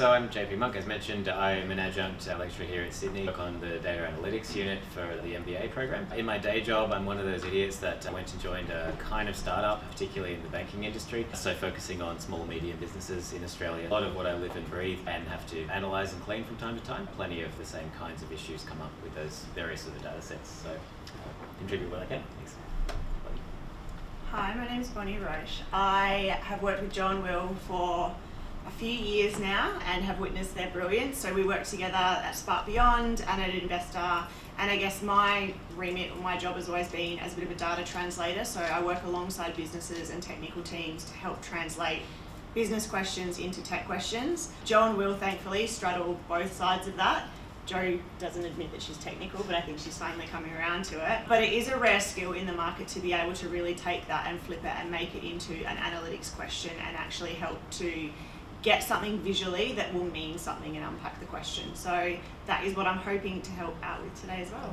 So I'm JP Monck, as mentioned. I'm an adjunct lecturer here at Sydney. I work on the data analytics unit for the MBA program. In my day job, I'm one of those idiots that went and joined a kind of startup, particularly in the banking industry. So focusing on small and medium businesses in Australia. A lot of what I live and breathe and have to analyse and clean from time to time. Plenty of the same kinds of issues come up with those various other data sets. So contribute what I can. Thanks. Hi, my name is Roche. I have worked with John Will for a few years now and have witnessed their brilliance. So we work together at Spark Beyond and at Investor. And I guess my remit or my job has always been as a bit of a data translator. So I work alongside businesses and technical teams to help translate business questions into tech questions. John will thankfully straddle both sides of that. Jo doesn't admit that she's technical, but I think she's finally coming around to it. But it is a rare skill in the market to be able to really take that and flip it and make it into an analytics question and actually help to get something visually that will mean something and unpack the question. So that is what I'm hoping to help out with today as well.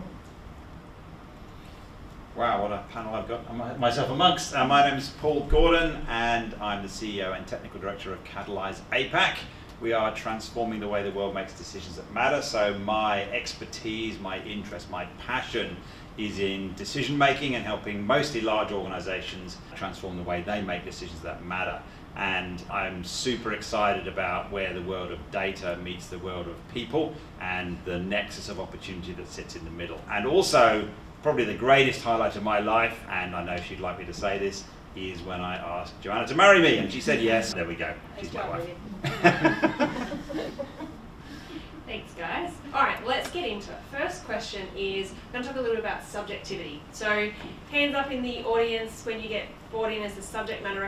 Wow, what a panel I've got. Myself amongst. My name is Paul Gordon and I'm the CEO and Technical Director of Catalyse APAC. We are transforming the way the world makes decisions that matter. So my expertise, my interest, my passion is in decision making and helping mostly large organizations transform the way they make decisions that matter. And I'm super excited about where the world of data meets the world of people and the nexus of opportunity that sits in the middle. And also, probably the greatest highlight of my life, and I know she'd like me to say this, is when I asked Joanna to marry me, and she said yes. There we go. She's my wife. Thanks, guys. All right, let's get into it. First question is, I'm going to talk a little bit about subjectivity. So, hands up in the audience when you get brought in as the subject matter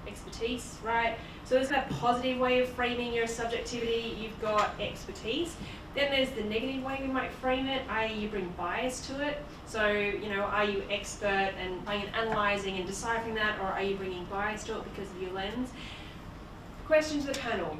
expertise, right? So there's a positive way of framing your subjectivity. You've got expertise. Then there's the negative way we might frame it, i.e. you bring bias to it. So, are you expert and analysing and deciphering that, or are you bringing bias to it because of your lens? Question to the panel.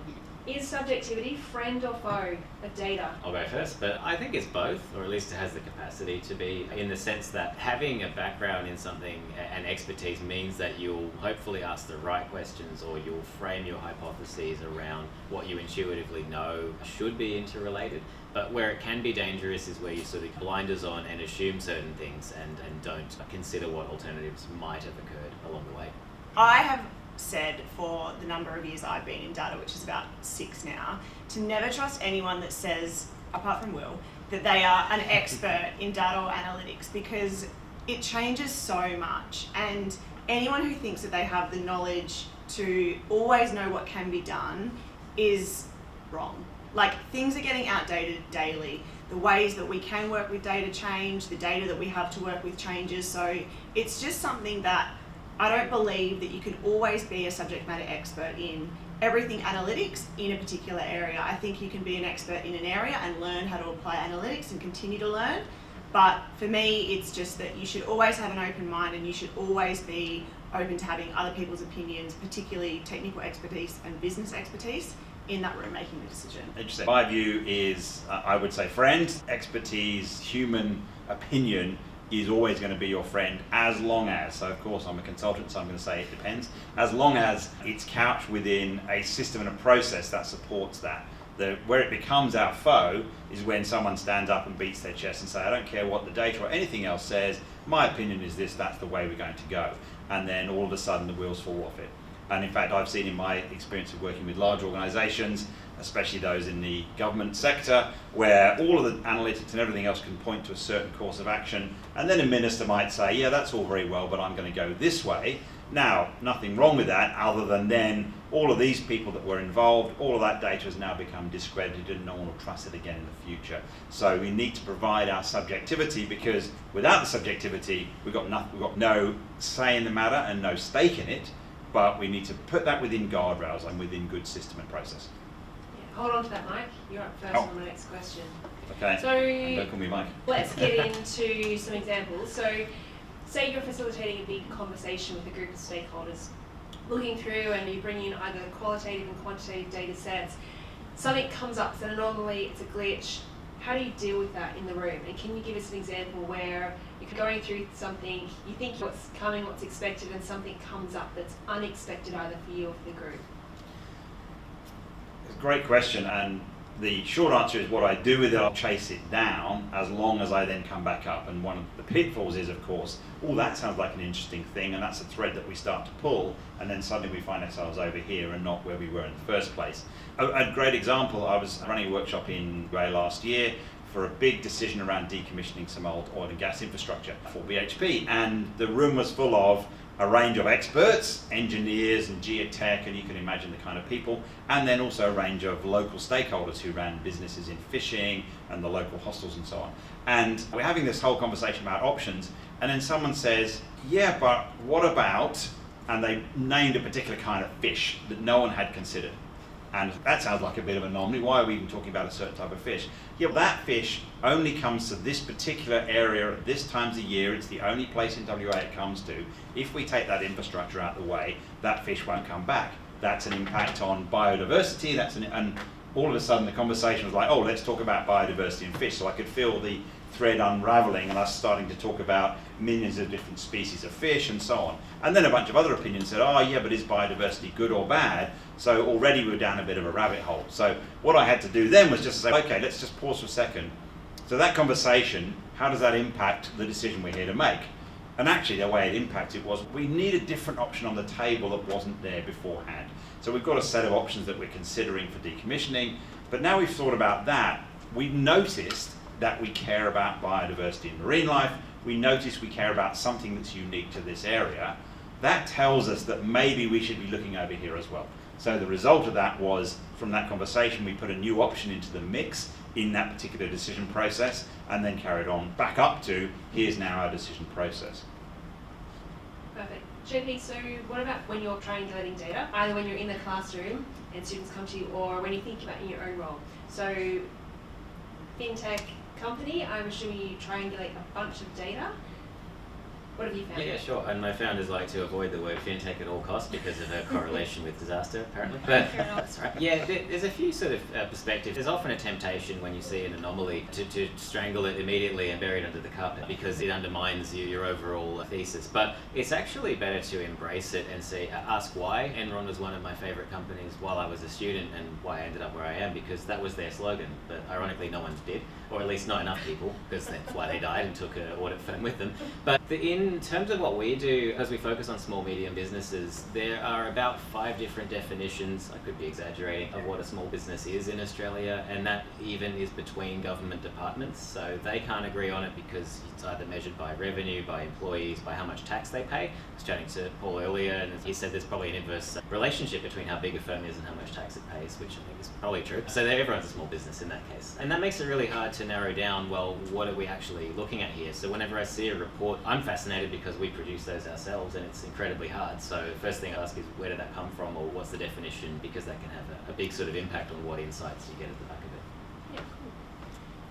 Is subjectivity friend or foe of data? I'll go first, but I think it's both, or at least it has the capacity to be, in the sense that having a background in something and expertise means that you'll hopefully ask the right questions, or you'll frame your hypotheses around what you intuitively know should be interrelated. But where it can be dangerous is where you sort of blinders on and assume certain things and don't consider what alternatives might have occurred along the way. I have said for the number of years I've been in data, which is about 6 now, to never trust anyone that says, apart from Will, that they are an expert in data or analytics, because it changes so much, and anyone who thinks that they have the knowledge to always know what can be done is wrong. Like, things are getting outdated daily. The ways that we can work with data change, the data that we have to work with changes, so it's just something that I don't believe that you can always be a subject matter expert in everything analytics in a particular area. I think you can be an expert in an area and learn how to apply analytics and continue to learn. But for me, it's just that you should always have an open mind and you should always be open to having other people's opinions, particularly technical expertise and business expertise, in that room making the decision. Interesting. My view is, I would say friend, expertise, human opinion is always going to be your friend, as long as, so of course I'm a consultant, so I'm going to say it depends, as long as it's couched within a system and a process that supports that. Where it becomes our foe is when someone stands up and beats their chest and say, I don't care what the data or anything else says, my opinion is this, that's the way we're going to go. And then all of a sudden the wheels fall off it. And in fact, I've seen in my experience of working with large organisations, especially those in the government sector, where all of the analytics and everything else can point to a certain course of action, and then a minister might say, yeah, that's all very well, but I'm going to go this way. Now, nothing wrong with that, other than then all of these people that were involved, all of that data has now become discredited and no one will trust it again in the future. So we need to provide our subjectivity, because without the subjectivity, we've got no say in the matter and no stake in it, but we need to put that within guardrails and within good system and process. Hold on to that, Mike. You're up first on the next question. Okay. So don't call me Mike. Let's get into some examples. So, say you're facilitating a big conversation with a group of stakeholders, looking through, and you bring in either qualitative and quantitative data sets. Something comes up, it's an anomaly, it's a glitch. How do you deal with that in the room? And can you give us an example where you're going through something, you think what's coming, what's expected, and something comes up that's unexpected either for you or for the group? Great question, and the short answer is what I do with it, I'll chase it down as long as I then come back up. And one of the pitfalls is, of course, that sounds like an interesting thing, and that's a thread that we start to pull, and then suddenly we find ourselves over here and not where we were in the first place. A great example, I was running a workshop in Grey last year for a big decision around decommissioning some old oil and gas infrastructure for BHP, and the room was full of a range of experts, engineers and geotech, and you can imagine the kind of people, and then also a range of local stakeholders who ran businesses in fishing and the local hostels and so on. And we're having this whole conversation about options, and then someone says, yeah, but what about, and they named a particular kind of fish that no one had considered. And that sounds like a bit of an anomaly. Why are we even talking about a certain type of fish? Yeah, well, that fish only comes to this particular area at this time of the year. It's the only place in WA it comes to. If we take that infrastructure out of the way, that fish won't come back. That's an impact on biodiversity. And all of a sudden the conversation was like, oh, let's talk about biodiversity and fish. So I could feel the thread unraveling and us starting to talk about millions of different species of fish and so on. And then a bunch of other opinions said, oh yeah, but is biodiversity good or bad? So already we were down a bit of a rabbit hole. So what I had to do then was just say, okay, let's just pause for a second. So that conversation, how does that impact the decision we're here to make? And actually the way it impacted was we need a different option on the table that wasn't there beforehand. So we've got a set of options that we're considering for decommissioning, but now we've thought about that, we've noticed that we care about biodiversity and marine life, we notice we care about something that's unique to this area. That tells us that maybe we should be looking over here as well. So the result of that was, from that conversation, we put a new option into the mix in that particular decision process, and then carried on back up to, here's now our decision process. Perfect. JP, so what about when you're triangulating data, either when you're in the classroom and students come to you, or when you think about in your own role? So, fintech company, I'm assuming you triangulate a bunch of data. What have you found? Yeah, sure. And my founders like to avoid the word fintech at all costs because of her correlation with disaster, apparently. But that's right. Yeah, there's a few sort of perspectives. There's often a temptation when you see an anomaly to strangle it immediately and bury it under the carpet because it undermines your overall thesis. But it's actually better to embrace it and ask why. Enron was one of my favorite companies while I was a student, and why I ended up where I am, because that was their slogan. But ironically, no one did, or at least not enough people, because that's why they died and took an audit firm with them. But in terms of what we do, as we focus on small, medium businesses, there are about 5 different definitions, I could be exaggerating, of what a small business is in Australia, and that even is between government departments. So they can't agree on it because it's either measured by revenue, by employees, by how much tax they pay. I was chatting to Paul earlier, and he said there's probably an inverse relationship between how big a firm is and how much tax it pays, which I think is probably true. So everyone's a small business in that case. And that makes it really hard to narrow down, well, what are we actually looking at here? So whenever I see a report, I'm fascinated because we produce those ourselves, and it's incredibly hard. So the first thing I ask is, where did that come from, or what's the definition? Because that can have a big sort of impact on what insights you get at the back of it. Yeah, cool.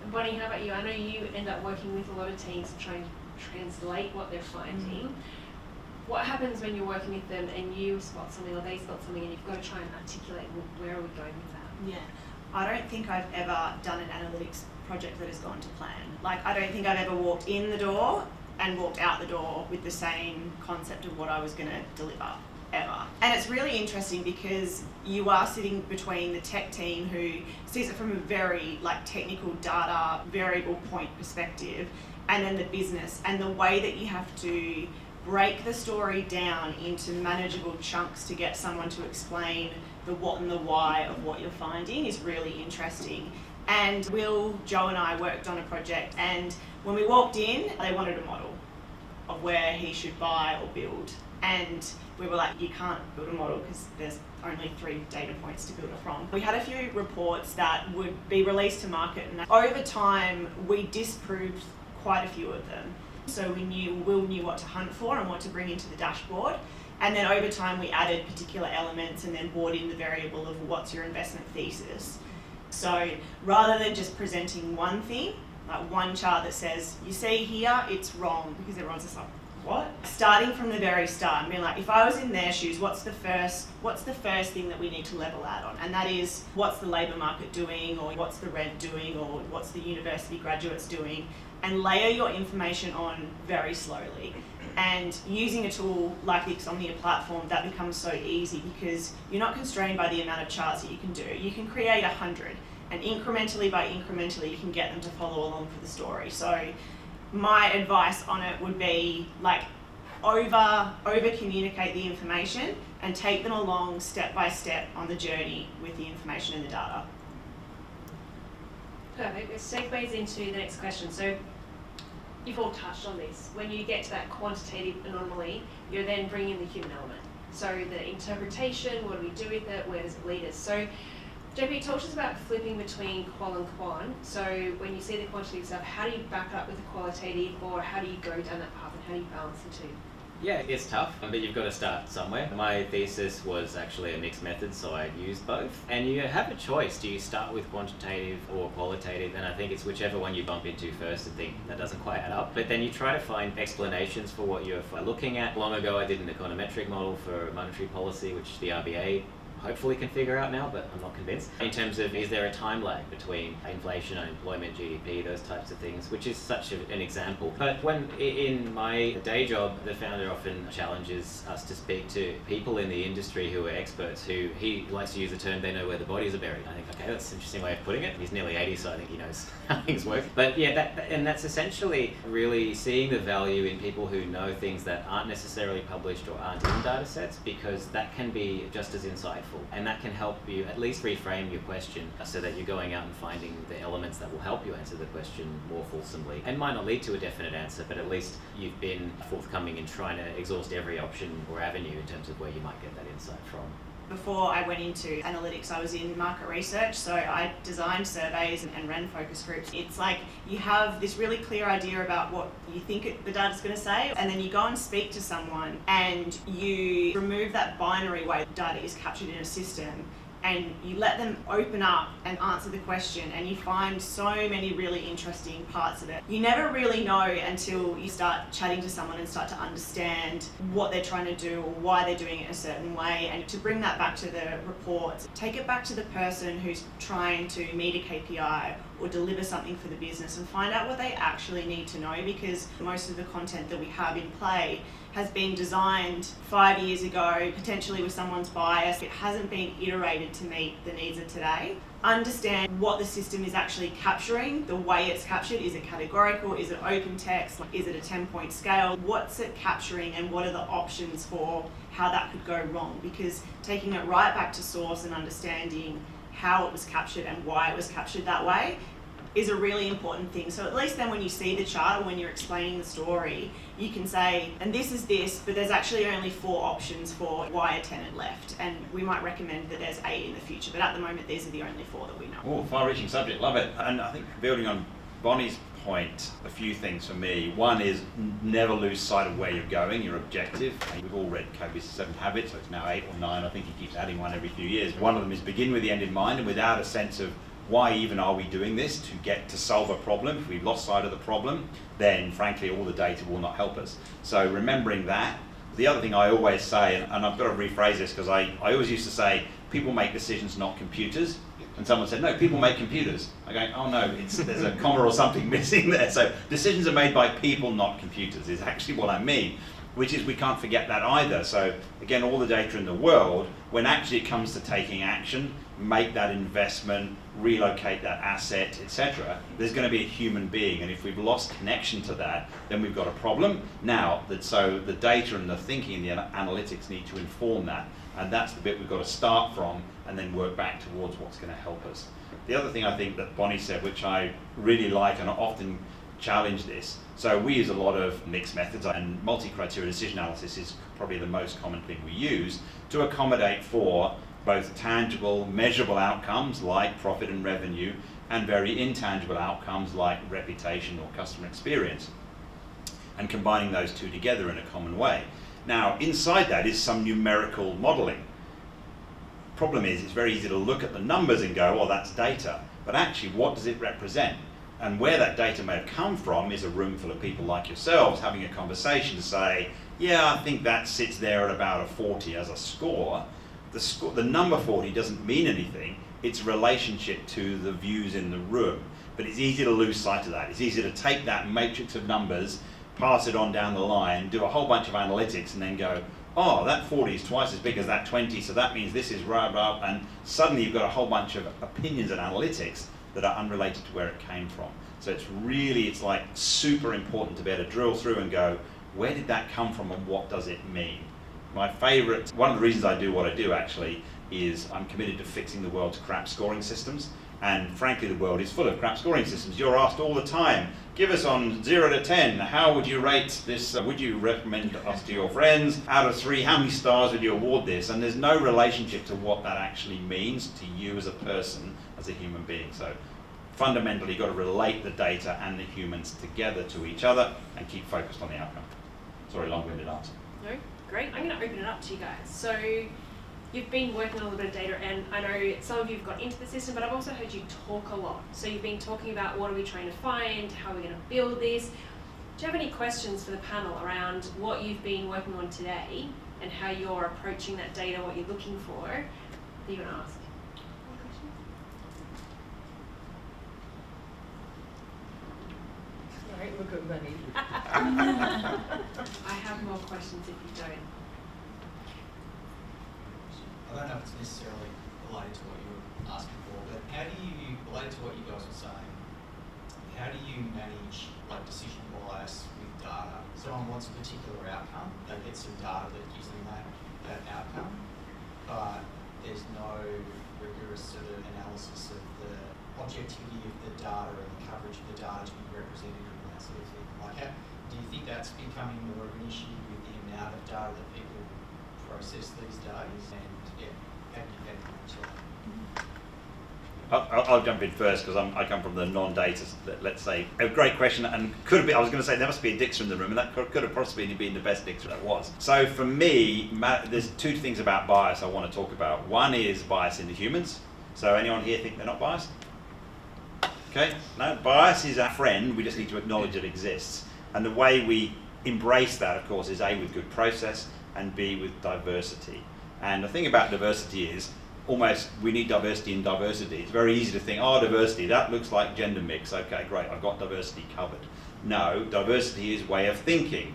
And Bonnie, how about you? I know you end up working with a lot of teams trying to translate what they're finding. Mm-hmm. What happens when you're working with them and you spot something or they spot something, and you've got to try and articulate, well, where are we going with that? Yeah, I don't think I've ever done an analytics project that has gone to plan. Like, I don't think I've ever walked in the door and walked out the door with the same concept of what I was going to deliver, ever. And it's really interesting because you are sitting between the tech team who sees it from a very technical data, variable point perspective, and then the business, and the way that you have to break the story down into manageable chunks to get someone to explain the what and the why of what you're finding is really interesting. And Will, Joe and I worked on a project, and when we walked in, they wanted a model of where he should buy or build. And we were like, you can't build a model because there's only 3 data points to build it from. We had a few reports that would be released to market, and over time, we disproved quite a few of them. So Will knew what to hunt for and what to bring into the dashboard. And then over time, we added particular elements and then brought in the variable of what's your investment thesis. So rather than just presenting one thing, like one chart that says, you see here, it's wrong, because everyone's just like, what? Starting from the very start and being like, if I was in their shoes, what's the first thing that we need to level out on? And that is, what's the labour market doing, or what's the rent doing, or what's the university graduates doing? and layer your information on very slowly. And using a tool like the Insomnia platform, that becomes so easy because you're not constrained by the amount of charts that you can do. You can create 100, and incrementally by incrementally you can get them to follow along for the story. So my advice on it would be like over communicate the information and take them along step by step on the journey with the information and the data. Perfect. It segues into the next question. So you've all touched on this. When you get to that quantitative anomaly, you're then bringing the human element. So the interpretation, what do we do with it, where does it lead us? So JP, talk to us about flipping between qual and quant. So when you see the quantitative stuff, how do you back it up with the qualitative, or how do you go down that path and how do you balance the two? Yeah, it's tough, but you've got to start somewhere. My thesis was actually a mixed method, so I used both. And you have a choice. Do you start with quantitative or qualitative? And I think it's whichever one you bump into first and think that doesn't quite add up. But then you try to find explanations for what you're looking at. Long ago, I did an econometric model for monetary policy, which the RBA hopefully can figure out now, but I'm not convinced. In terms of, is there a time lag between inflation, unemployment, GDP, those types of things, which is such an example. But when in my day job, the founder often challenges us to speak to people in the industry who are experts, who he likes to use the term, they know where the bodies are buried. I think, okay, that's an interesting way of putting it. He's nearly 80, so I think he knows how things work. But yeah, that's essentially really seeing the value in people who know things that aren't necessarily published or aren't in data sets, because that can be just as insightful. And that can help you at least reframe your question so that you're going out and finding the elements that will help you answer the question more fulsomely. And might not lead to a definite answer, but at least you've been forthcoming in trying to exhaust every option or avenue in terms of where you might get that insight from. Before I went into analytics, I was in market research, so I designed surveys and ran focus groups. It's like you have this really clear idea about what you think the data's going to say, and then you go and speak to someone and you remove that binary way data is captured in a system, and you let them open up and answer the question, and you find so many really interesting parts of it. You never really know until you start chatting to someone and start to understand what they're trying to do or why they're doing it a certain way. And to bring that back to the report, take it back to the person who's trying to meet a KPI or deliver something for the business, and find out what they actually need to know, because most of the content that we have in play has been designed 5 years ago, potentially with someone's bias. It hasn't been iterated to meet the needs of today. Understand what the system is actually capturing, the way it's captured. Is it categorical? Is it open text? Is it a 10-point scale? What's it capturing, and what are the options for how that could go wrong? Because taking it right back to source and understanding how it was captured and why it was captured that way is a really important thing. So at least then when you see the chart or when you're explaining the story, you can say, and this is this, but there's actually only 4 options for why a tenant left, and we might recommend that there's 8 in the future, but at the moment these are the only 4 that we know. Oh, far-reaching subject, love it. And I think building on Bonnie's point, a few things for me. One is never lose sight of where you're going, your objective. We've all read Covey's 7 Habits, so it's now 8 or 9. I think he keeps adding one every few years. One of them is begin with the end in mind, and without a sense of why even are we doing this to get to solve a problem. If we've lost sight of the problem, then frankly all the data will not help us. So remembering that. The other thing I always say, and I've got to rephrase this because I always used to say people make decisions, not computers. And someone said, no, people make computers. I go, oh no, there's a comma or something missing there. So decisions are made by people, not computers, is actually what I mean. Which is, we can't forget that either. So again, all the data in the world, when actually it comes to taking action, make that investment, relocate that asset, etc., there's going to be a human being, and if we've lost connection to that, then we've got a problem. Now, so the data and the thinking and the analytics need to inform that, and that's the bit we've got to start from and then work back towards what's going to help us. The other thing I think that Bonnie said, which I really like and I often challenge this, so we use a lot of mixed methods, and multi-criteria decision analysis is probably the most common thing we use to accommodate for both tangible, measurable outcomes like profit and revenue, and very intangible outcomes like reputation or customer experience, and combining those two together in a common way. Now, inside that is some numerical modeling. Problem is, it's very easy to look at the numbers and go, oh, that's data, but actually what does it represent? And where that data may have come from is a room full of people like yourselves having a conversation to say, yeah, I think that sits there at about a 40 as a score. The number 40 doesn't mean anything. It's relationship to the views in the room. But it's easy to lose sight of that. It's easy to take that matrix of numbers, pass it on down the line, do a whole bunch of analytics, and then go, oh, that 40 is twice as big as that 20, so that means this is rah, rah, and suddenly you've got a whole bunch of opinions and analytics that are unrelated to where it came from. So it's like super important to be able to drill through and go, where did that come from and what does it mean? My favourite, one of the reasons I do what I do actually, is I'm committed to fixing the world's crap scoring systems. And frankly, the world is full of crap scoring systems. You're asked all the time, give us on 0 to 10, how would you rate this? Would you recommend us to your friends? Out of 3, how many stars would you award this? And there's no relationship to what that actually means to you as a person, as a human being. So fundamentally, you've got to relate the data and the humans together to each other and keep focused on the outcome. Sorry, long-winded answer. No, great. I'm going to open it up to you guys. So you've been working on a little bit of data, and I know some of you have got into the system, but I've also heard you talk a lot. So you've been talking about what are we trying to find, how are we going to build this. Do you have any questions for the panel around what you've been working on today and how you're approaching that data, what you're looking for, that you want to ask? Right, look at money. I have more questions if you don't. I don't know if it's necessarily related to what you were asking for, but how do you, related to what you guys were saying, how do you manage like decision bias with data? Someone wants a particular outcome, they get some data that gives them that outcome, but there's no rigorous sort of analysis of the objectivity of the data and the coverage of the data to be represented and that sort of thing. Like, how, do you think that's becoming more of an issue with the amount of data that people process these days? And yeah, how do you manage that? I'll jump in first because I come from the non-data, let's say. A great question, and could have been, I was going to say there must be a Dixer in the room, and that could have possibly been the best Dixer that was. So for me, there's 2 things about bias I want to talk about. One is bias in the humans. So anyone here think they're not biased? Okay, no, bias is our friend, we just need to acknowledge it exists. And the way we embrace that, of course, is A, with good process, and B, with diversity. And the thing about diversity is, almost, we need diversity in diversity. It's very easy to think, oh, diversity, that looks like gender mix. Okay, great, I've got diversity covered. No, diversity is way of thinking,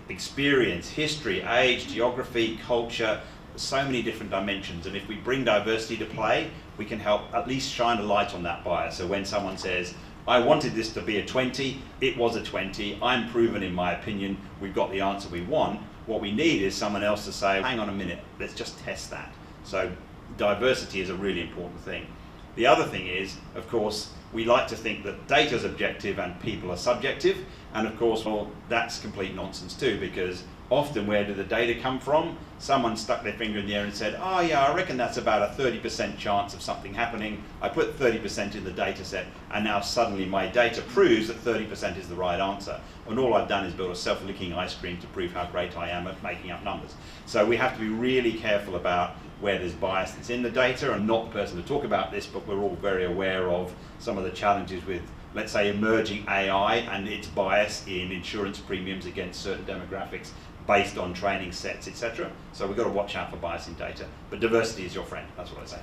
experience, history, age, geography, culture, so many different dimensions. And if we bring diversity to play, we can help at least shine a light on that bias. So when someone says, I wanted this to be a 20, it was a 20, I'm proven in my opinion, we've got the answer we want. What we need is someone else to say, hang on a minute, let's just test that. So diversity is a really important thing. The other thing is, of course, we like to think that data is objective and people are subjective. And of course, well, that's complete nonsense too, because often where do the data come from? Someone stuck their finger in the air and said, oh yeah, I reckon that's about a 30% chance of something happening. I put 30% in the data set, and now suddenly my data proves that 30% is the right answer. And all I've done is build a self-licking ice cream to prove how great I am at making up numbers. So we have to be really careful about where there's bias that's in the data. I'm not the person to talk about this, but we're all very aware of some of the challenges with, let's say, emerging AI and its bias in insurance premiums against certain demographics based on training sets, etc. So we've got to watch out for bias in data. But diversity is your friend, that's what I say.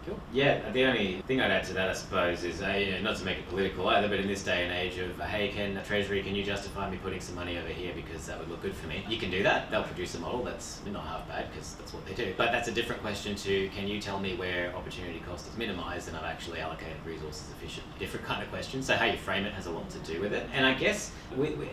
Cool. Yeah, the only thing I'd add to that, I suppose, is not to make it political either, but in this day and age of, hey, Treasury, can you justify me putting some money over here because that would look good for me? You can do that. They'll produce a model that's not half bad because that's what they do. But that's a different question to, can you tell me where opportunity cost is minimized and I've actually allocated resources efficiently? Different kind of question. So how you frame it has a lot to do with it. And I guess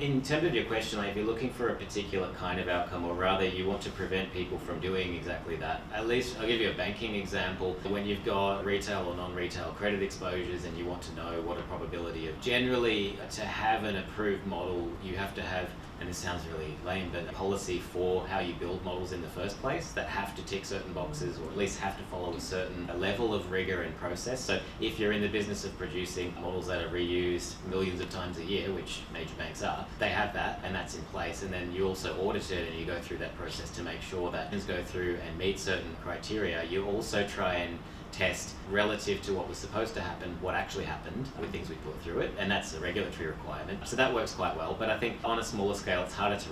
in terms of your question, like if you're looking for a particular kind of outcome, or rather you want to prevent people from doing exactly that, at least I'll give you a banking example. When you've got retail or non-retail credit exposures and you want to know what a probability of, generally to have an approved model, you have to have, and this sounds really lame, but a policy for how you build models in the first place that have to tick certain boxes, or at least have to follow a certain level of rigor and process. So if you're in the business of producing models that are reused millions of times a year, which major banks are, they have that and that's in place. And then you also audit it and you go through that process to make sure that things go through and meet certain criteria. You also try and test relative to what was supposed to happen, what actually happened with things we put through it, and that's a regulatory requirement. So that works quite well, but I think on a smaller scale it's harder to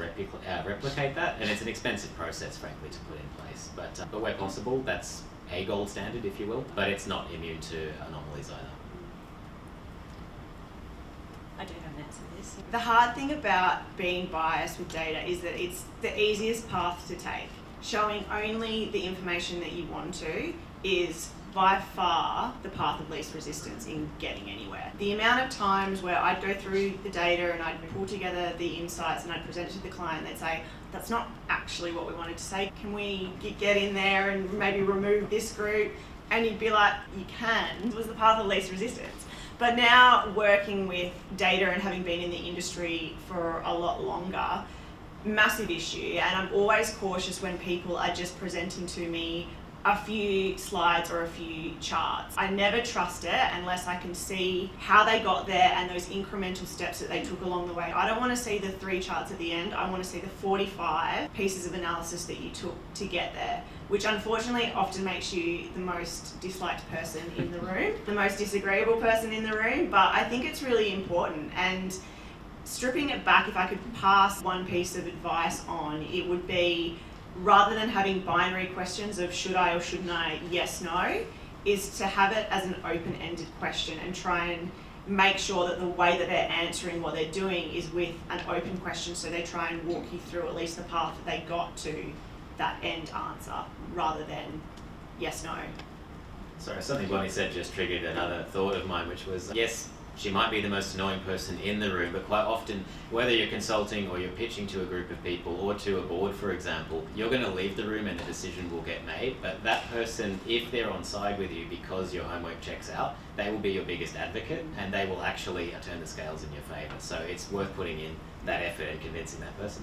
replicate that, and it's an expensive process, frankly, to put in place. But where possible, that's a gold standard, if you will, but it's not immune to anomalies either. I don't have an answer to this. The hard thing about being biased with data is that it's the easiest path to take. Showing only the information that you want to is by far the path of least resistance in getting anywhere. The amount of times where I'd go through the data and I'd pull together the insights and I'd present it to the client, they'd say, that's not actually what we wanted to say. Can we get in there and maybe remove this group? And you'd be like, you can. It was the path of least resistance. But now working with data and having been in the industry for a lot longer, massive issue. And I'm always cautious when people are just presenting to me a few slides or a few charts. I never trust it unless I can see how they got there and those incremental steps that they took along the way. I don't want to see the 3 charts at the end. I want to see the 45 pieces of analysis that you took to get there, which unfortunately often makes you the most disliked person in the room, the most disagreeable person in the room. But I think it's really important, and stripping it back, if I could pass one piece of advice on, it would be, rather than having binary questions of should I or shouldn't I, yes, no, is to have it as an open-ended question and try and make sure that the way that they're answering what they're doing is with an open question, so they try and walk you through at least the path that they got to that end answer, rather than yes, no. Sorry, something Bonnie said just triggered another thought of mine, which was, yes, she might be the most annoying person in the room, but quite often, whether you're consulting or you're pitching to a group of people or to a board, for example, you're going to leave the room and a decision will get made. But that person, if they're on side with you because your homework checks out, they will be your biggest advocate and they will actually turn the scales in your favour. So it's worth putting in that effort and convincing that person.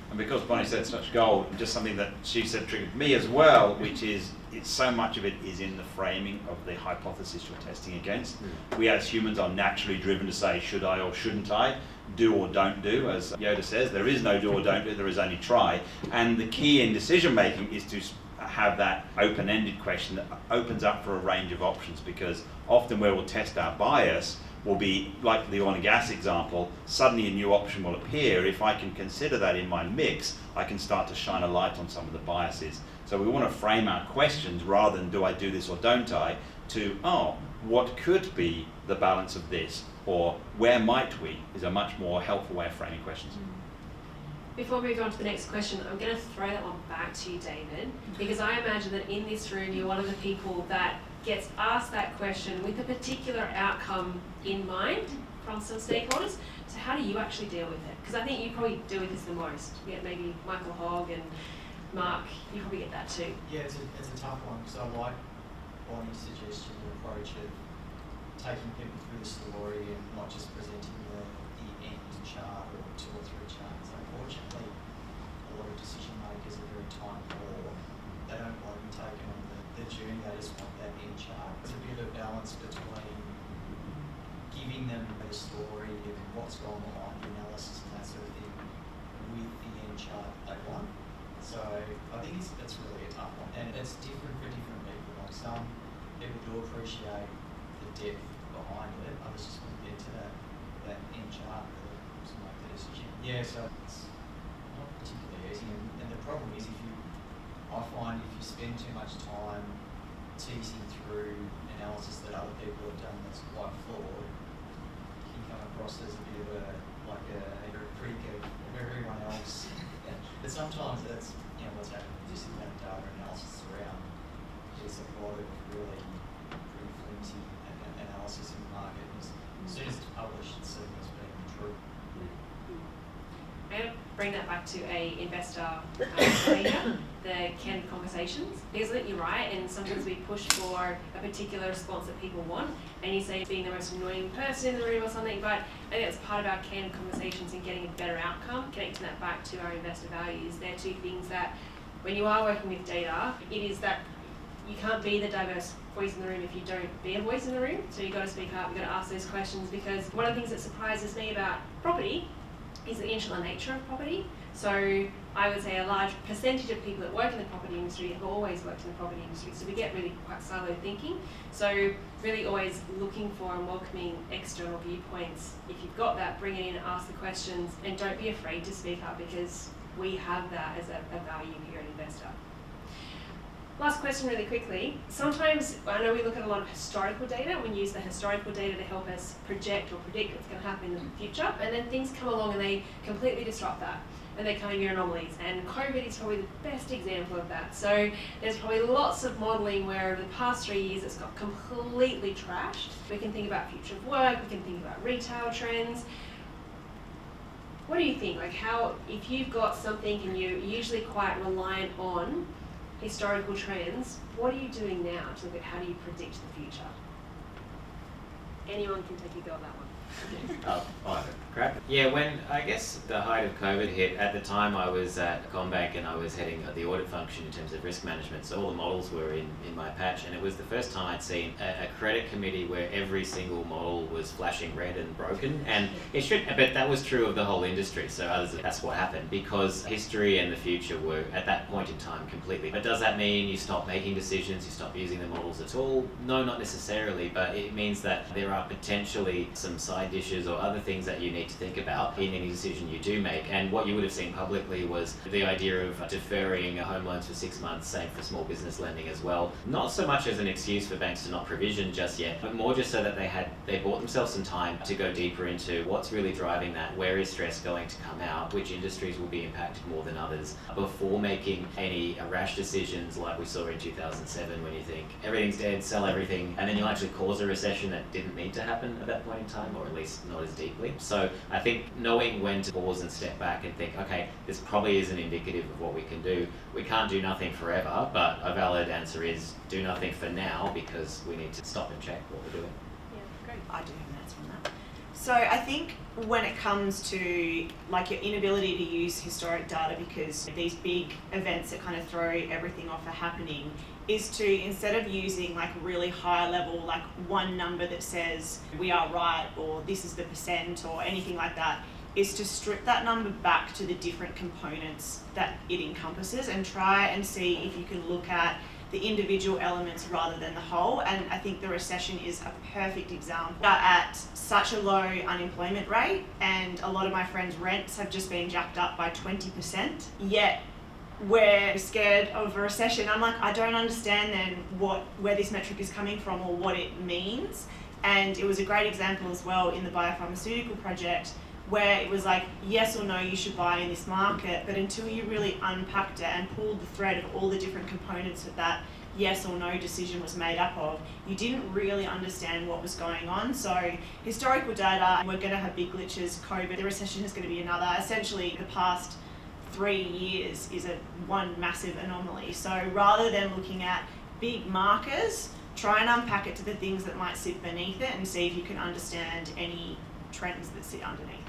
And because Bonnie said such gold, just something that she said triggered me as well, which is it's so much of it is in the framing of the hypothesis you're testing against. We as humans are naturally driven to say, should I or shouldn't I? Do or don't do, as Yoda says, there is no do or don't do, there is only try. And the key in decision making is to have that open-ended question that opens up for a range of options, because often where we'll test our bias will be, like the oil and gas example, suddenly a new option will appear. If I can consider that in my mix, I can start to shine a light on some of the biases. So we want to frame our questions rather than do I do this or don't I, to, oh, what could be the balance of this, or where might we, is a much more helpful way of framing questions. Before we move on to the next question, I'm going to throw that one back to you, David, because I imagine that in this room you're one of the people that gets asked that question with a particular outcome in mind from some stakeholders. So how do you actually deal with it? Because I think you probably deal with this the most. Yeah, maybe Michael Hogg and Mark, you probably get that too. Yeah, it's a tough one, because I like Bonnie's suggestion or approach of taking people through the story and not just presenting the end chart or 2 or 3 charts. Unfortunately, a lot of decision makers are very time poor. They don't want to be taken on the journey, they just want that end chart. There's a bit of a balance between giving them the story and what's gone behind the analysis and that sort of thing with the end chart they want. So I think it's really a tough one, and it's different for different people. Like some people do appreciate the depth behind it, others just want to get to that end chart to make the decision. Yeah, so it's not particularly easy, and the problem is I find if you spend too much time teasing through analysis that other people have done that's quite flawed, you can come across as a bit of a critic of everyone else. But sometimes that's what's happening. Just the amount of data analysis around. There's a lot of really pretty flimsy analysis in the market. As soon as it's published, it's seen as being true. I'm going to bring that back to a investor behaviour, the candid conversations. Because I think you're right, and sometimes we push for a particular response that people want, and you say being the most annoying person in the room or something, but I think that's part of our candid conversations and getting a better outcome, connecting that back to our investor values. They're 2 things that, when you are working with data, it is that you can't be the diverse voice in the room if you don't be a voice in the room. So you've got to speak up, you've got to ask those questions, because one of the things that surprises me about property is the insular nature of property. So I would say a large percentage of people that work in the property industry have always worked in the property industry. So we get really quite siloed thinking. So really always looking for and welcoming external viewpoints. If you've got that, bring it in, ask the questions, and don't be afraid to speak up, because we have that as a value here at Investor. Last question really quickly. Sometimes, I know we look at a lot of historical data, and we use the historical data to help us project or predict what's going to happen in the future, and then things come along and they completely disrupt that, and they claim your anomalies, and COVID is probably the best example of that. So there's probably lots of modelling where over the past 3 years it's got completely trashed. We can think about future of work, we can think about retail trends. What do you think? Like, how, if you've got something and you're usually quite reliant on historical trends, what are you doing now to look at how do you predict the future? Anyone can take a go at that one. Crap. Yeah, when I guess the height of COVID hit, at the time I was at Combank and I was heading the audit function in terms of risk management, so all the models were in my patch, and it was the first time I'd seen a credit committee where every single model was flashing red and broken, and it should, but that was true of the whole industry, so that's what happened, because history and the future were at that point in time completely. But does that mean you stop making decisions, you stop using the models at all? No, not necessarily, but it means that there are potentially some side dishes or other things that you need to think about in any decision you do make. And what you would have seen publicly was the idea of deferring home loans for 6 months, same for small business lending as well. Not so much as an excuse for banks to not provision just yet, but more just so that they bought themselves some time to go deeper into what's really driving that, where is stress going to come out, which industries will be impacted more than others, before making any rash decisions like we saw in 2007 when you think everything's dead, sell everything, and then you'll actually cause a recession that didn't need to happen at that point in time, or at least not as deeply. So I think knowing when to pause and step back and think, okay, this probably isn't indicative of what we can do. We can't do nothing forever, but a valid answer is do nothing for now, because we need to stop and check what we're doing. Yeah, great. I do have an answer on that. So I think when it comes to like your inability to use historic data because these big events that kind of throw everything off are happening, is to, instead of using like really high level, like one number that says we are right or this is the percent or anything like that, is to strip that number back to the different components that it encompasses and try and see if you can look at the individual elements rather than the whole. And I think the recession is a perfect example. We are at such a low unemployment rate, and a lot of my friends' rents have just been jacked up by 20%, yet we're scared of a recession. I'm like, I don't understand then where this metric is coming from or what it means. And it was a great example as well in the biopharmaceutical project, where it was like, yes or no, you should buy in this market, but until you really unpacked it and pulled the thread of all the different components that yes or no decision was made up of, you didn't really understand what was going on. So historical data, we're going to have big glitches, COVID, the recession is going to be another. Essentially, the past 3 years is one massive anomaly. So rather than looking at big markers, try and unpack it to the things that might sit beneath it and see if you can understand any trends that sit underneath it.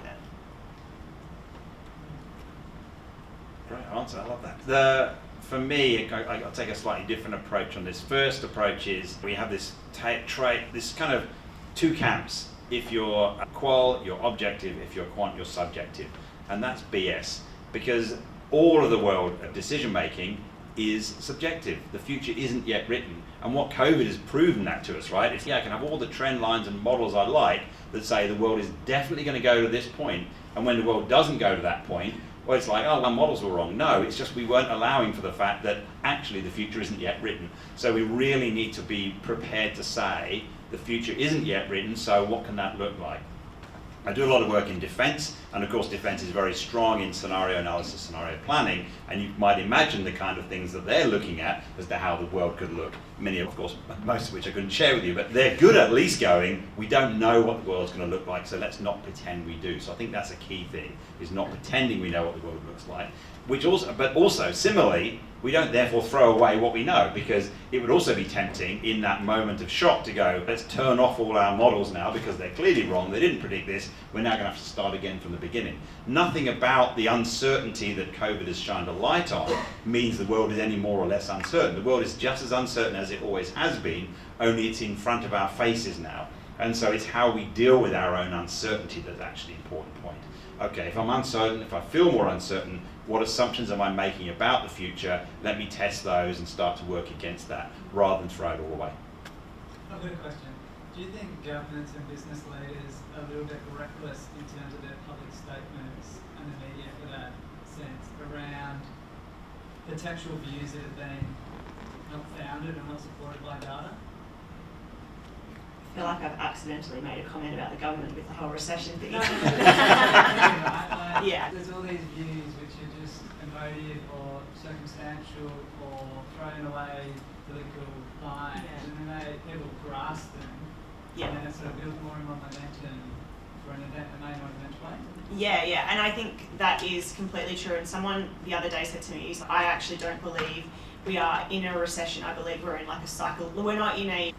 Great answer, I love that. For me, I'll take a slightly different approach on this. First approach is we have this this kind of two camps. If you're qual, you're objective. If you're quant, you're subjective. And that's BS, because all of the world of decision making is subjective. The future isn't yet written. And what COVID has proven that to us, right? It's, yeah, I can have all the trend lines and models I like that say the world is definitely going to go to this point, and when the world doesn't go to that point, well, it's like, oh, our models were wrong. No, it's just we weren't allowing for the fact that actually the future isn't yet written. So we really need to be prepared to say the future isn't yet written, so what can that look like? I do a lot of work in defence, and of course defence is very strong in scenario analysis, scenario planning, and you might imagine the kind of things that they're looking at as to how the world could look. Many, of course, most of which I couldn't share with you, but they're good at least going, we don't know what the world's going to look like, so let's not pretend we do. So I think that's a key thing, is not pretending we know what the world looks like. But also, similarly, we don't therefore throw away what we know, because it would also be tempting in that moment of shock to go, let's turn off all our models now because they're clearly wrong, they didn't predict this, we're now going to have to start again from the beginning. Nothing about the uncertainty that COVID has shined a light on means the world is any more or less uncertain. The world is just as uncertain as it always has been, only it's in front of our faces now. And so it's how we deal with our own uncertainty that's actually the important point. Okay, if I'm uncertain, if I feel more uncertain, what assumptions am I making about the future? Let me test those and start to work against that, rather than throw it all away. I've got a question. Do you think governments and business leaders are a little bit reckless in terms of their public statements and the media for that sense around potential views that have been not founded or not supported by data? I feel like I've accidentally made a comment about the government with the whole recession thing. Right? Like, Yeah. There's all these views which are just emotive or circumstantial or thrown away political lines, Yeah. and then people grasp them, Yeah. and then it sort of builds more and more momentum for an event that may not eventuate. Yeah, and I think that is completely true. And someone the other day said to me, I actually don't believe we are in a recession. I believe we're in like a cycle. We're not in a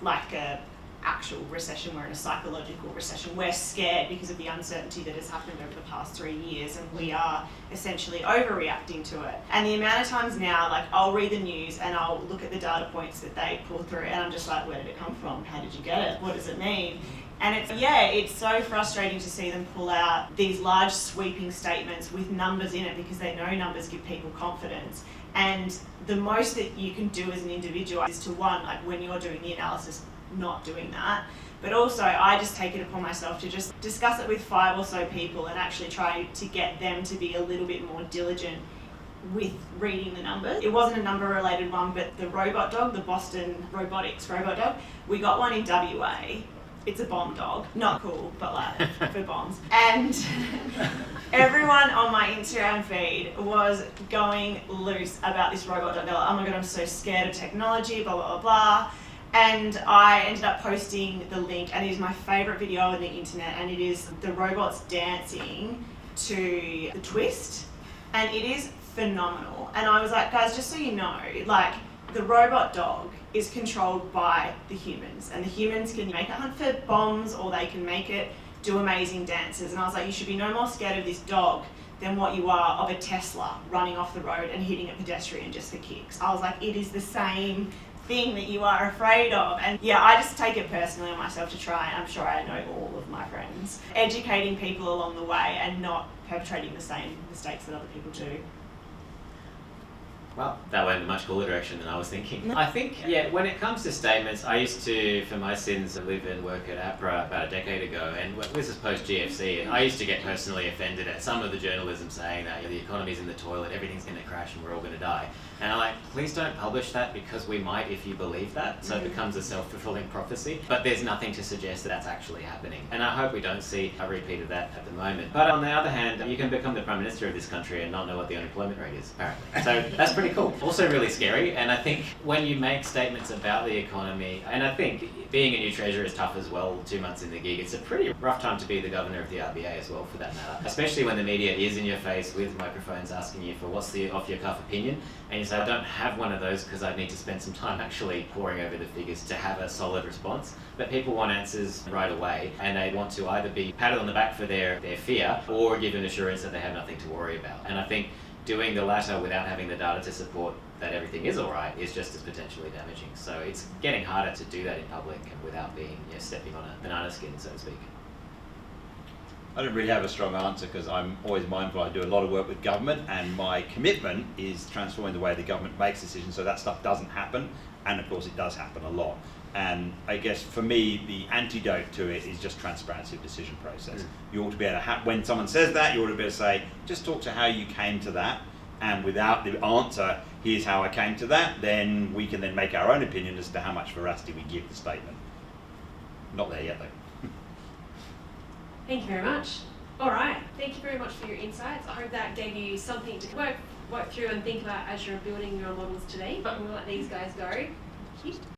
actual recession, we're in a psychological recession. We're scared because of the uncertainty that has happened over the past 3 years, and we are essentially overreacting to it. And the amount of times now, like, I'll read the news and I'll look at the data points that they pull through, and I'm just like, where did it come from? How did you get it? What does it mean? And it's so frustrating to see them pull out these large sweeping statements with numbers in it, because they know numbers give people confidence. And the most that you can do as an individual is to, one, like when you're doing the analysis, not doing that. But also, I just take it upon myself to just discuss it with 5 or so people and actually try to get them to be a little bit more diligent with reading the numbers. It wasn't a number related one, but the robot dog, the Boston Robotics robot dog, we got one in WA. It's a bomb dog. Not cool, but like for bombs. And everyone on my Instagram feed was going loose about this robot dog. They're like, oh my God, I'm so scared of technology, blah, blah, blah, blah. And I ended up posting the link, and it is my favourite video on the internet, and it is the robots dancing to the twist, and it is phenomenal. And I was like, guys, just so you know, like, the robot dog is controlled by the humans, and the humans can make it hunt for bombs, or they can make it do amazing dances. And I was like, you should be no more scared of this dog than what you are of a Tesla running off the road and hitting a pedestrian just for kicks. I was like, it is the same thing that you are afraid of. And yeah, I just take it personally on myself to try, and I'm sure I know all of my friends, educating people along the way and not perpetrating the same mistakes that other people do. Well, that went in a much cooler direction than I was thinking. I think, when it comes to statements, I used to, for my sins, live and work at APRA about a decade ago, and this is post-GFC, and I used to get personally offended at some of the journalism saying that the economy's in the toilet, everything's going to crash and we're all going to die. And I'm like, please don't publish that, because we might if you believe that, so it becomes a self-fulfilling prophecy. But there's nothing to suggest that that's actually happening. And I hope we don't see a repeat of that at the moment. But on the other hand, you can become the Prime Minister of this country and not know what the unemployment rate is, apparently. So that's pretty cool. Also really scary, and I think when you make statements about the economy, and I think being a new treasurer is tough as well, 2 months in the gig, it's a pretty rough time to be the governor of the RBA as well, for that matter. Especially when the media is in your face with microphones asking you for what's the off-your-cuff opinion, and you say, I don't have one of those because I need to spend some time actually poring over the figures to have a solid response. But people want answers right away, and they want to either be patted on the back for their fear, or give an assurance that they have nothing to worry about. And I think doing the latter without having the data to support that everything is all right is just as potentially damaging. So it's getting harder to do that in public and without being stepping on a banana skin, so to speak. I don't really have a strong answer, because I'm always mindful. I do a lot of work with government, and my commitment is transforming the way the government makes decisions so that stuff doesn't happen. And of course it does happen a lot. And I guess for me, the antidote to it is just transparency of decision process. You ought to be able to, when someone says that, you ought to be able to say, just talk to how you came to that, and without the answer, here's how I came to that, then we can then make our own opinion as to how much veracity we give the statement. Not there yet though. Thank you very much. All right, thank you very much for your insights. I hope that gave you something to work through and think about as you're building your models today. But we'll let these guys go. Thank you.